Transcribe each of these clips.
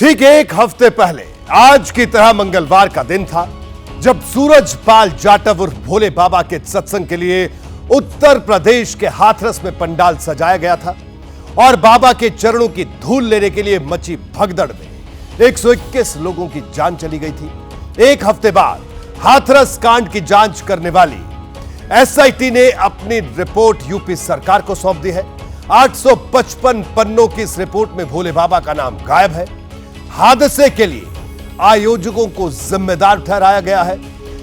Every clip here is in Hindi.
ठीक एक हफ्ते पहले आज की तरह मंगलवार का दिन था जब सूरजपाल जाटव उर्फ भोले बाबा के सत्संग के लिए उत्तर प्रदेश के हाथरस में पंडाल सजाया गया था और बाबा के चरणों की धूल लेने के लिए मची भगदड़ में 121 लोगों की जान चली गई थी। एक हफ्ते बाद हाथरस कांड की जांच करने वाली एसआईटी ने अपनी रिपोर्ट यूपी सरकार को सौंप दी है। 855 पन्नों की इस रिपोर्ट में भोले बाबा का नाम गायब है। हादसे के लिए आयोजकों को जिम्मेदार ठहराया गया है।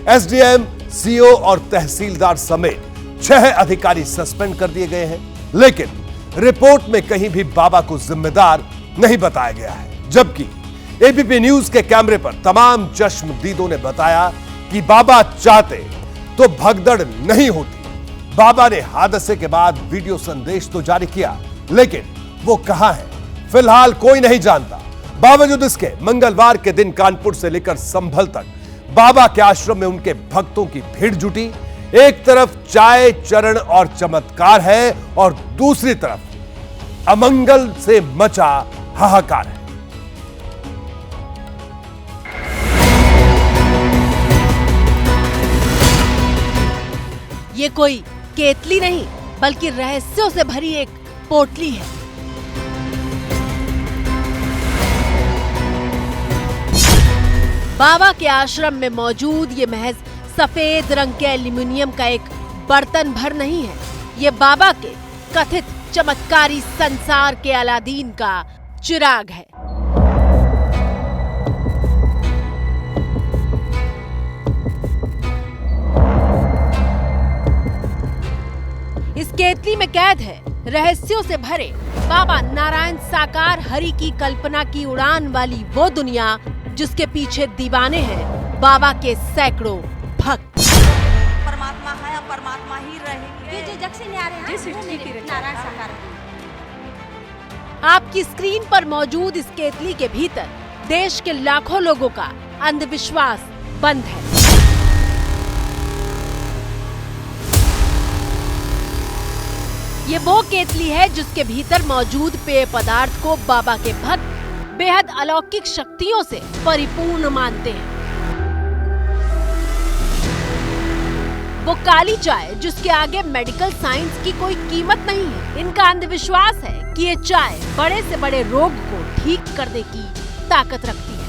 एसडीएम, सीओ और तहसीलदार समेत 6 अधिकारी सस्पेंड कर दिए गए हैं, लेकिन रिपोर्ट में कहीं भी बाबा को जिम्मेदार नहीं बताया गया है। जबकि एबीपी न्यूज के कैमरे पर तमाम चश्मदीदों ने बताया कि बाबा चाहते तो भगदड़ नहीं होती। बाबा ने हादसे के बाद वीडियो संदेश तो जारी किया, लेकिन वो कहां है फिलहाल कोई नहीं जानता। बावजूद इसके मंगलवार के दिन कानपुर से लेकर संभल तक बाबा के आश्रम में उनके भक्तों की भीड़ जुटी। एक तरफ चाय, चरण और चमत्कार है और दूसरी तरफ अमंगल से मचा हाहाकार है। ये कोई केतली नहीं बल्कि रहस्यों से भरी एक पोटली है। बाबा के आश्रम में मौजूद ये महज सफेद रंग के एल्यूमिनियम का एक बर्तन भर नहीं है। ये बाबा के कथित चमत्कारी संसार के अलादीन का चिराग है। इस केतली में कैद है रहस्यों से भरे बाबा नारायण साकार हरि की कल्पना की उड़ान वाली वो दुनिया जिसके पीछे दीवाने हैं बाबा के सैकड़ों भक्त। परमात्मा है और परमात्मा ही रहेंगे। ये जो जग से न्यारे हैं जिस सृष्टि की नारायण साकार। आपकी स्क्रीन पर मौजूद इस केतली के भीतर देश के लाखों लोगों का अंधविश्वास बंद है। ये वो केतली है जिसके भीतर मौजूद पेय पदार्थ को बाबा के भक्त बेहद अलौकिक शक्तियों से परिपूर्ण मानते हैं। वो काली चाय जिसके आगे मेडिकल साइंस की कोई कीमत नहीं है। इनका अंधविश्वास है कि ये चाय बड़े से बड़े रोग को ठीक करने की ताकत रखती है।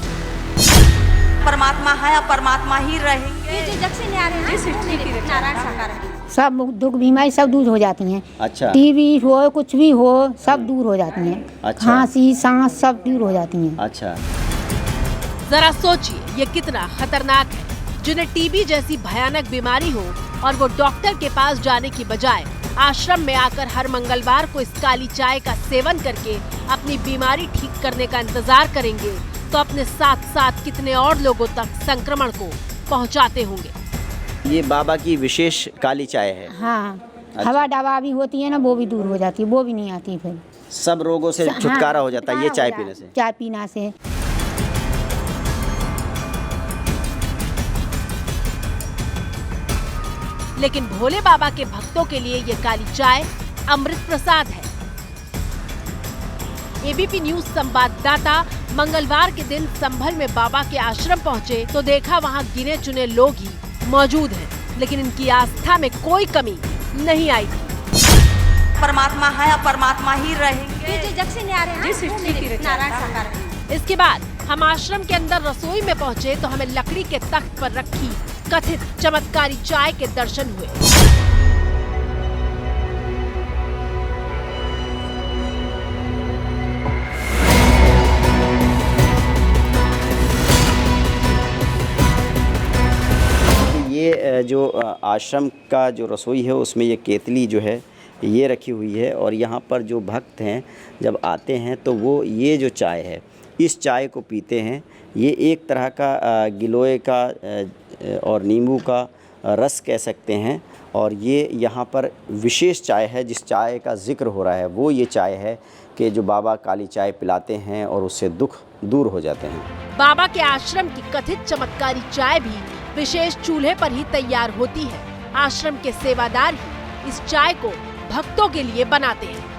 परमात्मा है और परमात्मा ही रहेंगे। ये जो जग से न्यारे हैं जिस सृष्टि की नारायण साकार है। सब दुख बीमारी सब दूर हो जाती हैं। अच्छा। टीबी हो, कुछ भी हो, सब दूर हो जाती हैं। अच्छा। खांसी, सांस सब दूर हो जाती हैं। अच्छा। जरा सोचिए ये कितना खतरनाक है। जिन्हें टीबी जैसी भयानक बीमारी हो और वो डॉक्टर के पास जाने की बजाय आश्रम में आकर हर मंगलवार को इस काली चाय का सेवन करके अपनी बीमारी ठीक करने का इंतजार करेंगे, तो अपने साथ साथ कितने और लोगों तक संक्रमण को पहुंचाते होंगे। ये बाबा की विशेष काली चाय है। हाँ। अच्छा। हवा दवा भी होती है ना, वो भी दूर हो जाती है, वो भी नहीं आती फिर। सब रोगों से छुटकारा हो जाता है ये चाय पीने से। चाय पीना से। लेकिन भोले बाबा के भक्तों के लिए ये काली चाय अमृत प्रसाद है। एबीपी न्यूज संवाददाता मंगलवार के दिन संभल में बाबा के आश्रम पहुंचे तो देखा वहां गिने चुने लोग ही मौजूद हैं, लेकिन इनकी आस्था में कोई कमी नहीं आई थी। परमात्मा है और परमात्मा ही रहेंगे। ये जो जग से न्यारे हैं जिस सृष्टि की नारायण साकार है। इसके बाद हम आश्रम के अंदर रसोई में पहुंचे तो हमें लकड़ी के तख्त पर रखी कथित चमत्कारी चाय के दर्शन हुए। ये जो आश्रम का जो रसोई है उसमें ये केतली जो है ये रखी हुई है और यहाँ पर जो भक्त हैं जब आते हैं तो वो ये जो चाय है इस चाय को पीते हैं। ये एक तरह का गिलोय का और नींबू का रस कह सकते हैं और ये यहाँ पर विशेष चाय है। जिस चाय का जिक्र हो रहा है वो ये चाय है कि जो बाबा काली चाय पिलाते हैं और उससे दुख दूर हो जाते हैं। बाबा के आश्रम की कथित चमत्कारी चाय भी विशेष चूल्हे पर ही तैयार होती है। आश्रम के सेवादार ही इस चाय को भक्तों के लिए बनाते हैं।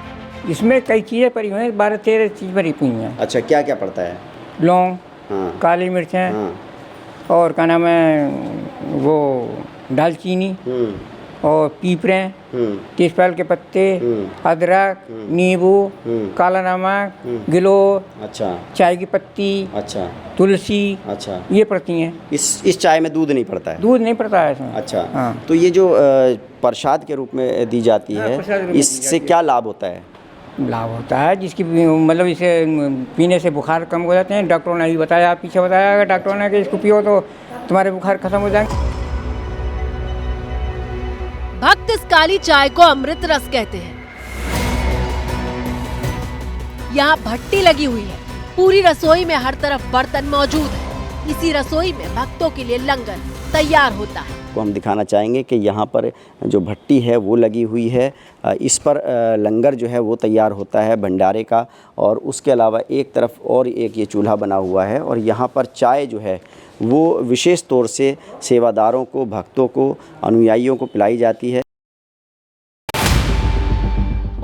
इसमें कई चीज़ें पड़ी हुई हैं, 12-13 चीज़ भरी हुई हैं। अच्छा, क्या क्या पड़ता है? लौंग, हाँ काली मिर्चें हाँ और क्या नाम है वो दालचीनी और पीपरें, तेजपाल के पत्ते, अदरक, नींबू, काला नमक, गिलोय, अच्छा चाय की पत्ती, अच्छा तुलसी, अच्छा। ये पड़ती हैं। इस चाय में दूध नहीं पड़ता है? दूध नहीं पड़ता है इसमें। अच्छा हाँ। तो ये जो प्रसाद के रूप में दी जाती हाँ, है, प्रसाद के रूप में इससे क्या लाभ होता है? लाभ होता है जिसकी मतलब इसे पीने से बुखार कम हो जाते हैं। डॉक्टरों ने भी बताया, पीछे बताया डॉक्टरों ने कि इसको पियो तो तुम्हारे बुखार खत्म हो जाएंगे। भक्त इस काली चाय को अमृत रस कहते हैं। यहाँ भट्टी लगी हुई है, पूरी रसोई में हर तरफ बर्तन मौजूद है। इसी रसोई में भक्तों के लिए लंगर तैयार होता है। को हम दिखाना चाहेंगे कि यहाँ पर जो भट्टी है वो लगी हुई है, इस पर लंगर जो है वो तैयार होता है भंडारे का। और उसके अलावा एक तरफ और एक ये चूल्हा बना हुआ है और यहाँ पर चाय जो है वो विशेष तौर से सेवादारों को, भक्तों को, अनुयायियों को पिलाई जाती है।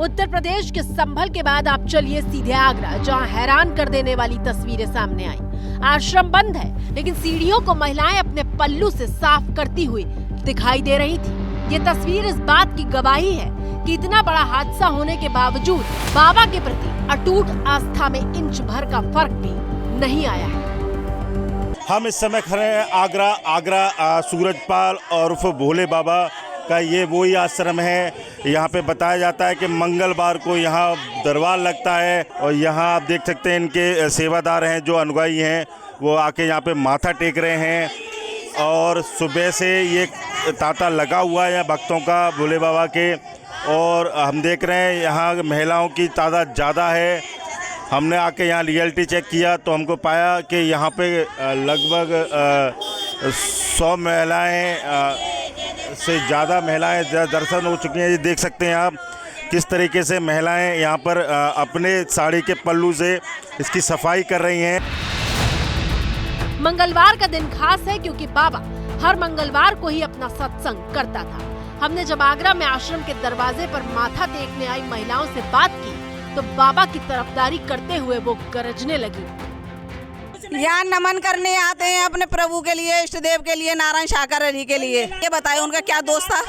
उत्तर प्रदेश के संभल के बाद आप चलिए सीधे आगरा, जहां हैरान कर देने वाली तस्वीरें सामने आई। आश्रम बंद है, लेकिन सीढ़ियों को महिलाएं अपने पल्लू से साफ करती हुई दिखाई दे रही थी। ये तस्वीर इस बात की गवाही है कि इतना बड़ा हादसा होने के बावजूद बाबा के प्रति अटूट आस्था में इंच भर का फर्क भी नहीं आया है। हम इस समय खड़े हैं आगरा सूरजपाल और उर्फ भोले बाबा का ये वही आश्रम है। यहाँ पे बताया जाता है कि मंगलवार को यहाँ दरबार लगता है और यहाँ आप देख सकते हैं इनके सेवादार हैं, जो अनुयायी हैं वो आके यहाँ पे माथा टेक रहे हैं। और सुबह से ये तांता लगा हुआ है भक्तों का भोले बाबा के। और हम देख रहे हैं यहाँ महिलाओं की तादाद ज़्यादा है। हमने आके यहाँ रियलिटी चेक किया तो हमको पाया कि यहाँ पे लगभग 100 महिलाएं से ज़्यादा महिलाएं दर्शन हो चुकी हैं। ये देख सकते हैं आप किस तरीके से महिलाएं यहाँ पर अपने साड़ी के पल्लू से इसकी सफाई कर रही हैं। मंगलवार का दिन खास है क्योंकि बाबा हर मंगलवार को ही अपना सत्संग करता था। हमने जब आगरा में आश्रम के दरवाजे पर माथा टेकने आई महिलाओं से बात की तो बाबा की तरफदारी करते हुए वो गरजने लगी। यहाँ नमन करने आते हैं अपने प्रभु के लिए, इष्ट देव के लिए, नारायण शाकर हरि के लिए। ये बताए उनका क्या दोष था?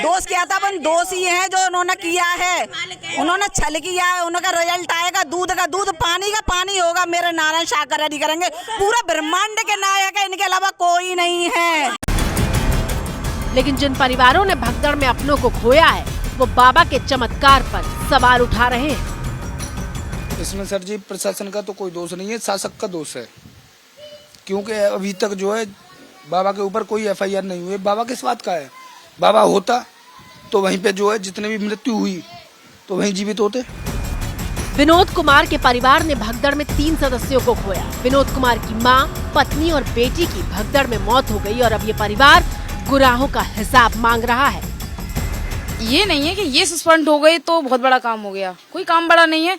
दोष क्या था? अपन दोष ही है जो उन्होंने किया है। उन्होंने छल किया है, उनका रिजल्ट आएगा दूध का दूध, पानी का पानी होगा। मेरे नारायण शाकर हरि करेंगे। पूरा ब्रह्मांड के नायक है, इनके अलावा कोई नहीं है। लेकिन जिन परिवारों ने भगदड़ में अपनों को खोया है वो बाबा के चमत्कार पर सवाल उठा रहे हैं। इसमें सर जी प्रशासन का तो कोई दोष नहीं है, शासक का दोष है। क्योंकि अभी तक जो है बाबा के ऊपर कोई एफआईआर नहीं हुई। बाबा किस बात का है? बाबा होता तो वहीं पे जो है जितने भी मृत्यु हुई तो वहीं जीवित होते। विनोद कुमार के परिवार ने भगदड़ में 3 सदस्यों को खोया। विनोद कुमार की मां, पत्नी और बेटी की भगदड़ में मौत हो गई और अब ये परिवार गुनाहों का हिसाब मांग रहा है। ये नहीं है कि ये सस्पेंड हो गई तो बहुत बड़ा काम हो गया, कोई काम बड़ा नहीं है।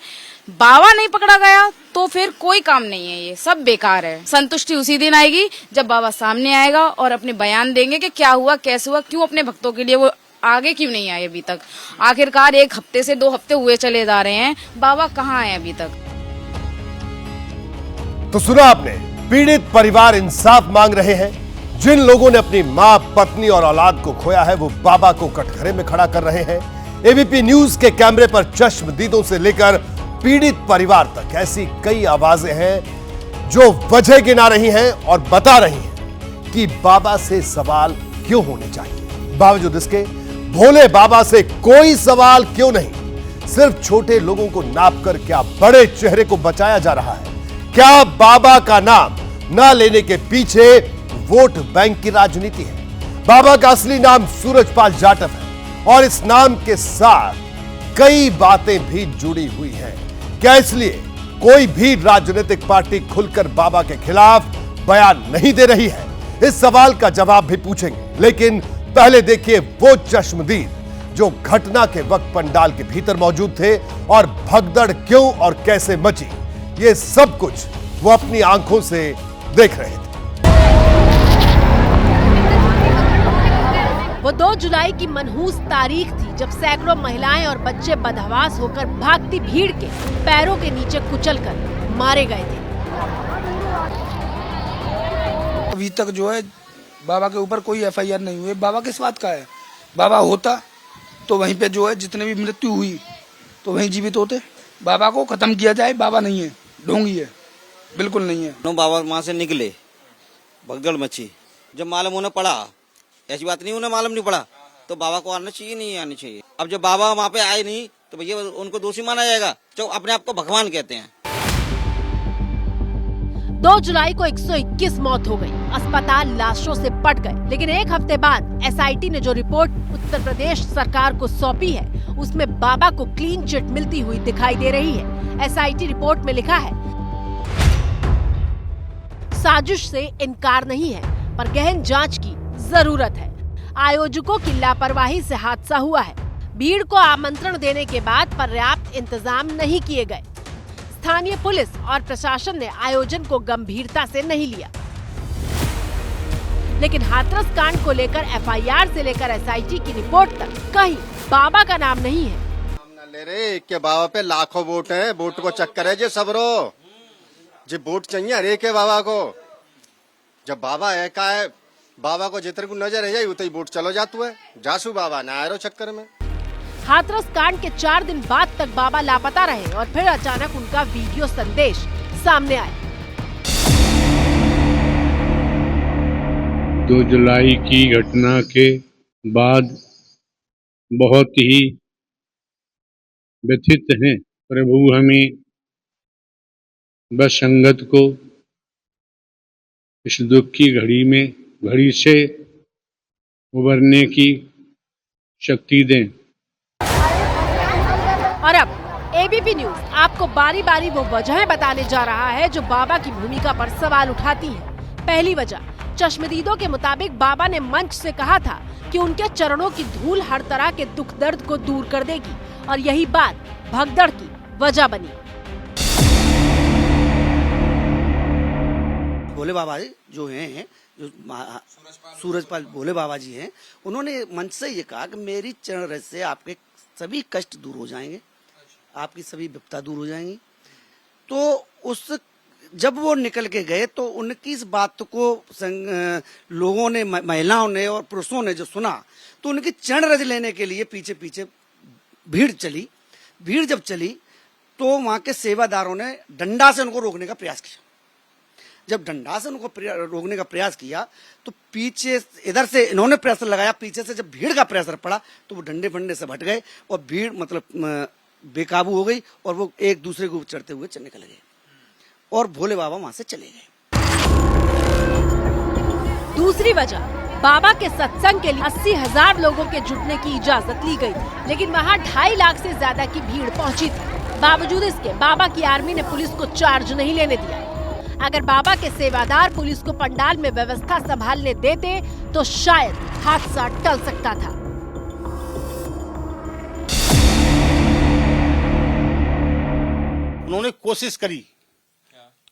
बाबा नहीं पकड़ा गया तो फिर कोई काम नहीं है, ये सब बेकार है। संतुष्टि उसी दिन आएगी जब बाबा सामने आएगा और अपने बयान देंगे कि क्या हुआ, कैसे हुआ, क्यों अपने भक्तों के लिए वो आगे क्यों नहीं आए अभी तक। आखिरकार 1 हफ्ते से 2 हफ्ते हुए चले जा रहे हैं, बाबा कहाँ है अभी तक। तो सुना आपने, पीड़ित परिवार इंसाफ मांग रहे हैं। जिन लोगों ने अपनी मां, पत्नी और औलाद को खोया है वो बाबा को कटघरे में खड़ा कर रहे हैं। एबीपी न्यूज के कैमरे पर चश्मदीदों से लेकर पीड़ित परिवार तक ऐसी कई आवाजें हैं जो वजह गिना रही हैं और बता रही हैं कि बाबा से सवाल क्यों होने चाहिए। बावजूद इसके भोले बाबा से कोई सवाल क्यों नहीं? सिर्फ छोटे लोगों को नापकर क्या बड़े चेहरे को बचाया जा रहा है? क्या बाबा का नाम न लेने के पीछे वोट बैंक की राजनीति है? बाबा का असली नाम सूरजपाल जाटव है और इस नाम के साथ कई बातें भी जुड़ी हुई हैं। क्या इसलिए कोई भी राजनीतिक पार्टी खुलकर बाबा के खिलाफ बयान नहीं दे रही है? इस सवाल का जवाब भी पूछेंगे, लेकिन पहले देखिए वो चश्मदीद जो घटना के वक्त पंडाल के भीतर मौजूद थे और भगदड़ क्यों और कैसे मची, ये सब कुछ वो अपनी आंखों से देख रहे थे। वो 2 जुलाई की मनहूस तारीख थी जब सैकड़ों महिलाएं और बच्चे बदहवास होकर भागती भीड़ के पैरों के नीचे कुचलकर मारे गए थे। अभी तक जो है बाबा के ऊपर कोई एफआईआर नहीं हुई। बाबा किस बात का है? बाबा होता तो वहीं पे जो है जितने भी मृत्यु हुई तो वहीं जीवित होते। बाबा को खत्म किया जाए। बाबा नहीं है, ढोंगी है, बिल्कुल नहीं है। बाबा वहाँ से निकले, भगदड़ मची। जब मालूम उन्हें पड़ा, ऐसी बात नहीं उन्हें मालूम नहीं पड़ा, तो बाबा को आना चाहिए, नहीं आना चाहिए। अब जब बाबा वहाँ पे आए नहीं तो भैया उनको दोषी माना जाएगा, जो अपने आप को भगवान कहते हैं। 2 जुलाई को 121 मौत हो गई, अस्पताल लाशों से पट गए। लेकिन एक हफ्ते बाद एसआईटी ने जो रिपोर्ट उत्तर प्रदेश सरकार को सौंपी है, उसमें बाबा को क्लीन चिट मिलती हुई दिखाई दे रही है। एसआईटी रिपोर्ट में लिखा है, साजिश से इनकार नहीं है, पर गहन जांच की जरूरत है। आयोजकों की लापरवाही से हादसा हुआ है। भीड़ को आमंत्रण देने के बाद पर्याप्त इंतजाम नहीं किए गए। स्थानीय पुलिस और प्रशासन ने आयोजन को गंभीरता से नहीं लिया। लेकिन हाथरस कांड को लेकर एफआईआर से लेकर एसआईटी की रिपोर्ट तक कहीं बाबा का नाम नहीं है। ले रे के बाबा पे लाखों वोट है, वोट को चक्कर है जे सबरो, जे वोट चाहिए हरे के बाबा को। जब बाबा है का है, बाबा को जितने को नजर है उतनी वोट चलो जातु है, जासू बाबा ना आरो चक्कर में। हाथरस कांड के 4 दिन बाद तक बाबा लापता रहे और फिर अचानक उनका वीडियो संदेश सामने आया। 2 जुलाई की घटना के बाद बहुत ही व्यथित हैं। प्रभु हमें बस संगत को इस दुख की घड़ी से उबरने की शक्ति दें। और अब एबीपी न्यूज आपको बारी बारी वो वजहें बताने जा रहा है जो बाबा की भूमिका पर सवाल उठाती हैं। पहली वजह, चश्मदीदों के मुताबिक बाबा ने मंच से कहा था कि उनके चरणों की धूल हर तरह के दुख दर्द को दूर कर देगी, और यही बात भगदड़ की वजह बनी। भोले बाबा जो हैं, जो सूरजपाल भोले बाबा जी हैं, उन्होंने मंच से ये कहा कि मेरी चरण रज से आपके सभी कष्ट दूर हो जाएंगे, आपकी सभी विपदा दूर हो जाएंगी। तो जब वो निकल के गए तो उनकी इस बात को लोगों ने, महिलाओं ने और पुरुषों ने जो सुना, तो उनकी चरण रज लेने के लिए पीछे पीछे भीड़ चली। भीड़ जब चली तो वहां के सेवादारों ने डंडा से उनको रोकने का प्रयास किया। जब डंडा से उनको रोकने का प्रयास किया तो पीछे इधर से इन्होंने प्रेशर लगाया, पीछे से जब भीड़ का प्रेशर पड़ा तो वो डंडे फंडे से हट गए और भीड़ मतलब बेकाबू हो गई और वो एक दूसरे को चढ़ते हुए निकल गए और भोले बाबा वहां से चले गए। दूसरी वजह, बाबा के सत्संग के लिए 80,000 लोगों के जुटने की इजाजत ली गई, लेकिन वहां 2.5 लाख से ज्यादा की भीड़ पहुंची थी। बावजूद इसके बाबा की आर्मी ने पुलिस को चार्ज नहीं लेने दिया। अगर बाबा के सेवादार पुलिस को पंडाल में व्यवस्था संभालने देते तो शायद हादसा टल सकता था। उन्होंने कोशिश करी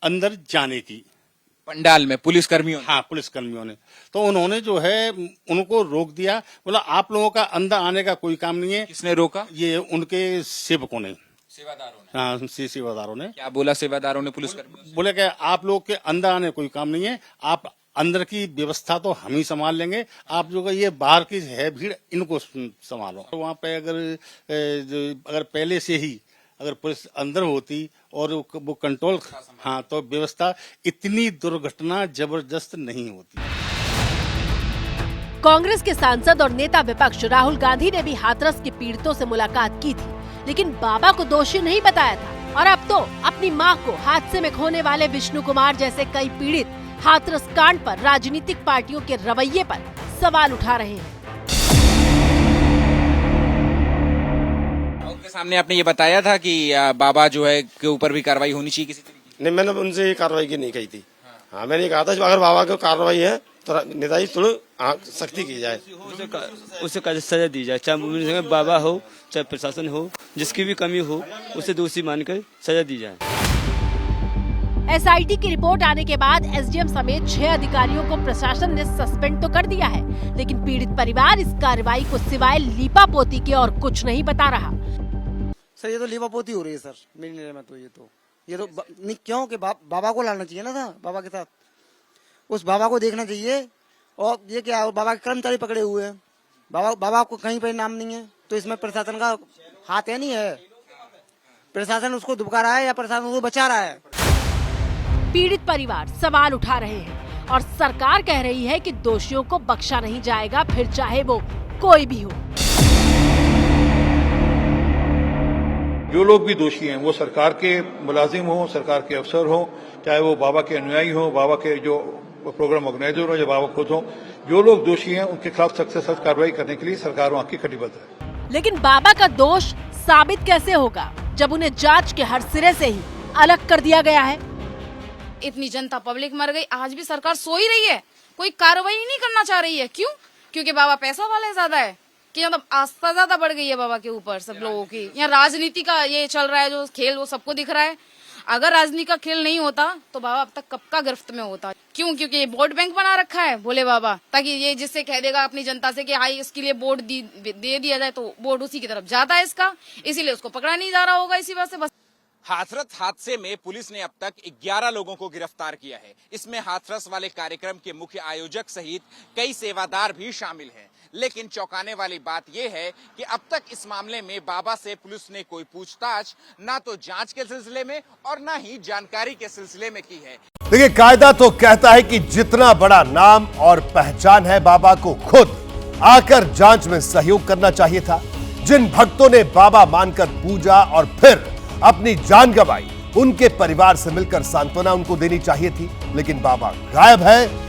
अंदर जाने की, पंडाल में पुलिस कर्मियों, हाँ पुलिस कर्मियों ने, तो उन्होंने जो है उनको रोक दिया। बोला आप लोगों का अंदर आने का कोई काम नहीं है। किसने रोका? ये उनके सेवकों ने, सेवादारों ने। हाँ सेवादारों ने। क्या बोला सेवादारों ने पुलिस कर्मियों? बोले कि आप लोग के अंदर आने कोई काम नहीं है, आप अंदर की व्यवस्था तो हम ही संभाल लेंगे, आप जो ये बाहर की है भीड़ इनको संभालो। वहाँ पे अगर पहले से ही अगर पुलिस अंदर होती और वो कंट्रोल, हाँ, तो व्यवस्था इतनी दुर्घटना जबरदस्त नहीं होती। कांग्रेस के सांसद और नेता विपक्ष राहुल गांधी ने भी हाथरस के पीड़ितों से मुलाकात की थी, लेकिन बाबा को दोषी नहीं बताया था। और अब तो अपनी मां को हादसे में खोने वाले विष्णु कुमार जैसे कई पीड़ित हाथरस कांड पर राजनीतिक पार्टियों के रवैये पर सवाल उठा रहे हैं। उनके सामने आपने ये बताया था कि बाबा जो है के ऊपर भी कार्रवाई होनी चाहिए किसी तरीके की? नहीं, मैंने उनसे कार्रवाई की नहीं कही थी। हाँ, मैंने कहा था अगर बाबा को कार्रवाई है तो नेताजी थोड़ी सख्ती की जाए, उसे सजा दी जाए, चाहे बाबा हो चाहे प्रशासन हो, जिसकी भी कमी हो उसे दोषी मानकर सजा दी जाए। एसआईटी की रिपोर्ट आने के बाद एसडीएम समेत 6 अधिकारियों को प्रशासन ने सस्पेंड तो कर दिया है, लेकिन पीड़ित परिवार इस कार्रवाई को सिवाय लीपापोती के और कुछ नहीं बता रहा। सर ये तो लीपापोती हो रही है सर, मेरी नजर में तो ये तो ये तो नहीं, क्यों कि बाबा को लाना चाहिए ना था, बाबा के साथ उस बाबा को देखना चाहिए। और ये क्या है, बाबा के कर्मचारी पकड़े हुए हैं, बाबा को कहीं पर नाम नहीं है, तो इसमें प्रशासन का हाथ है नहीं है। प्रशासन उसको दुबका रहा है या प्रशासन उसको बचा रहा है। पीड़ित परिवार सवाल उठा रहे हैं और सरकार कह रही है कि दोषियों को बख्शा नहीं जाएगा, फिर चाहे वो कोई भी हो। जो लोग भी दोषी हैं वो सरकार के मुलाजिम हो, सरकार के अफसर हो, चाहे वो बाबा के अनुयायी हो, बाबा के जो प्रोग्राम ऑर्गेनाइजर हो या बाबा खुद हो, जो लोग दोषी हैं उनके खिलाफ सख्त से सख्त कार्रवाई करने के लिए सरकार वहाँ की कटिबद्ध है। लेकिन बाबा का दोष साबित कैसे होगा जब उन्हें जांच के हर सिरे से ही अलग कर दिया गया है? इतनी जनता पब्लिक मर गई, आज भी सरकार सो ही रही है, कोई कार्रवाई नहीं करना चाह रही है। क्यों? क्योंकि बाबा पैसा वाले ज्यादा है कि मतलब आस्था ज्यादा बढ़ गई है बाबा के ऊपर सब लोगों की। यहाँ राजनीति का ये चल रहा है जो खेल, वो सबको दिख रहा है। अगर राजनीति का खेल नहीं होता तो बाबा अब तक कब का गिरफ्त में होता। क्यों? क्योंकि ये वोट बैंक बना रखा है भोले बाबा, ताकि ये जिससे कह देगा अपनी जनता से कि हाई इसके लिए वोट दे दिया जाए तो वोट उसी की तरफ जाता है इसका, इसीलिए उसको पकड़ा नहीं जा रहा होगा इसी वजह से। बस हाथरस हादसे में पुलिस ने अब तक 11 लोगों को गिरफ्तार किया है। इसमें हाथरस वाले कार्यक्रम के मुख्य आयोजक सहित कई सेवादार भी शामिल हैं। लेकिन चौंकाने वाली बात यह है कि अब तक इस मामले में बाबा से पुलिस ने कोई पूछताछ ना तो जांच के सिलसिले में और ना ही जानकारी के सिलसिले में की है। देखिए, कायदा तो कहता है कि जितना बड़ा नाम और पहचान है, बाबा को खुद आकर जांच में सहयोग करना चाहिए था। जिन भक्तों ने बाबा मानकर पूजा और फिर अपनी जान गंवाई, उनके परिवार से मिलकर सांत्वना उनको देनी चाहिए थी। लेकिन बाबा गायब है,